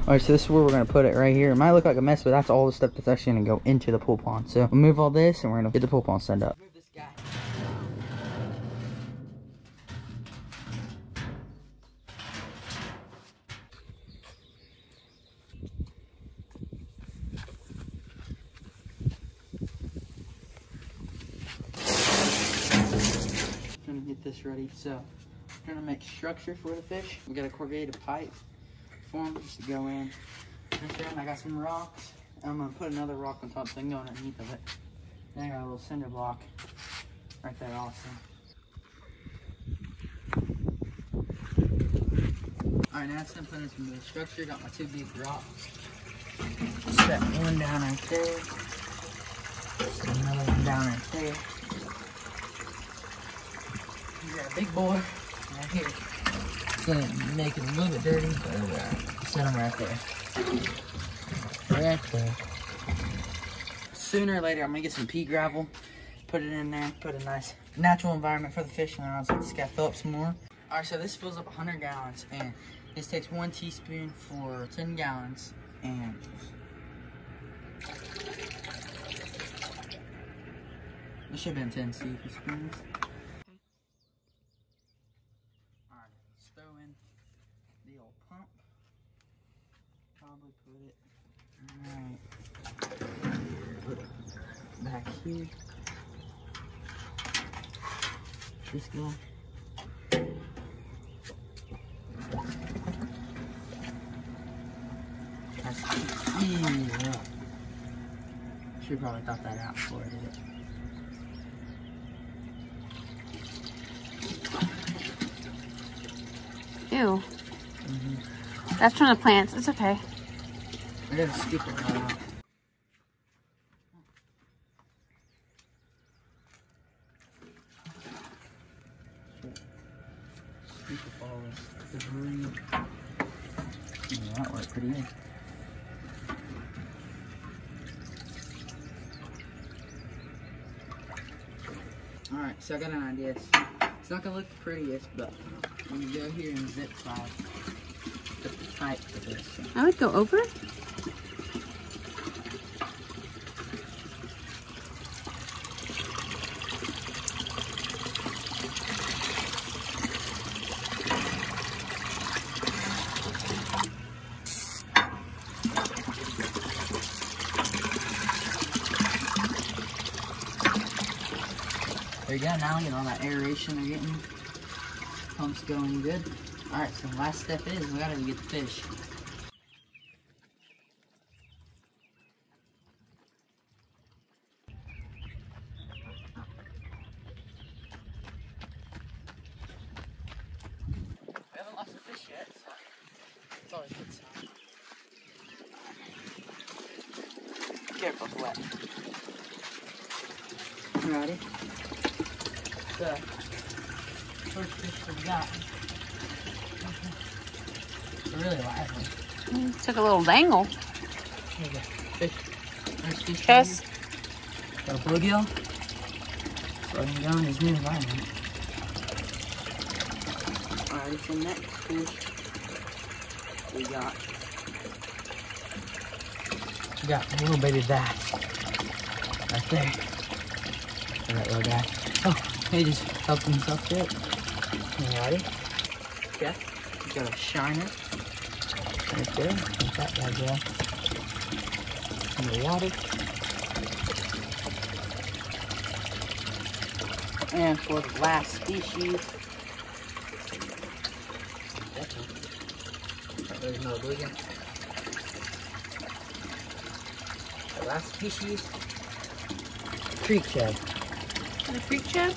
Alright, so this is where we're going to put it right here. It might look like a mess, but that's all the stuff that's actually going to go into the pool pond. So we'll move all this and we're going to get the pool pond set up. Move this guy. Gonna get this ready. So we're gonna make structure for the fish. We got a corrugated pipe form just to go in. And then I got some rocks. I'm gonna put another rock on top so I can go underneath of it. Then I got a little cinder block right there also. Alright, now it's gonna put in some of the structure. Got my 2 big rocks. Set one down right there. Set another one down right there. You got a big boy right here. It's gonna make it a little bit dirty, but alright. Set them right there. Right there. Sooner or later, I'm gonna get some pea gravel, put it in there, put a nice natural environment for the fish, and then I'll just gotta fill up some more. Alright, so this fills up 100 gallons, and this takes 1 teaspoon for 10 gallons, and it should have been 10 teaspoons. Alright, let's throw in the old pump. Probably put it back here. This guy. That's easy. Should probably thought that out before I did it. Ew. That's from the plants. It's okay. I gotta scoop it right out. Scoop up all this debris. Yeah, that worked pretty good. Alright, so I got an idea. It's not gonna look the prettiest, but I'm gonna go here and zip tie. Put the pipe to this. So. I would go over. There you go, now you know that aeration they're getting. Pump's going good. Alright, so the last step is we gotta get the fish. We haven't lost a fish yet, so it's always a good sign. Careful, it's wet. Alrighty. The first fish we got. It's really lively. Took a little dangle. There you go. Fish. First fish. Chess. Got a bluegill. Floating down in his new environment. Alright, so next fish we got a little baby bass right there. That little guy. Oh, he just helped himself to it. Alrighty. Okay. We got a shiner right there. Let that guy go in the water. And for the last species, there's another bluegill. The last species, creek chub. The creek chub?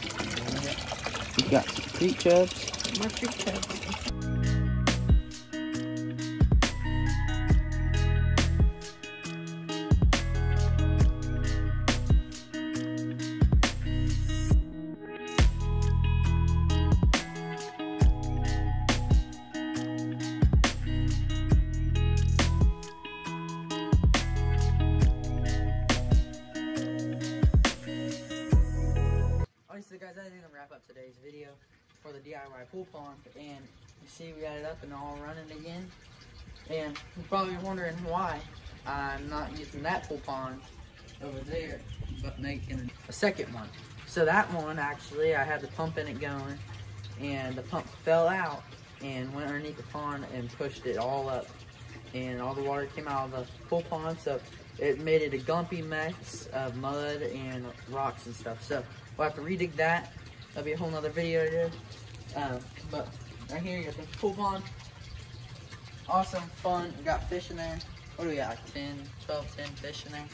We got some creek chubs. More creek chubs. So guys, that's gonna wrap up today's video for the DIY pool pond, and you see we got it up and all running again. And you're probably wondering why I'm not using that pool pond over there, but making a second one. So that one, actually, I had the pump in it going, and the pump fell out and went underneath the pond and pushed it all up. And all the water came out of the pool pond, so it made it a gumpy mess of mud and rocks and stuff. So we'll have to redig that. That'll be a whole nother video to do. But right here, you got the pool pond. Awesome, fun. We got fish in there. What do we got? Like 10 fish in there.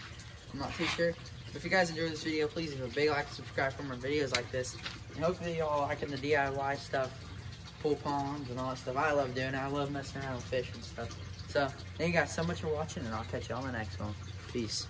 I'm not too sure. But if you guys enjoyed this video, please leave a big like and subscribe for more videos like this. And hopefully y'all liking the DIY stuff, pool ponds and all that stuff. I love doing it. I love messing around with fish and stuff. So thank you guys so much for watching, and I'll catch you on the next one. Peace.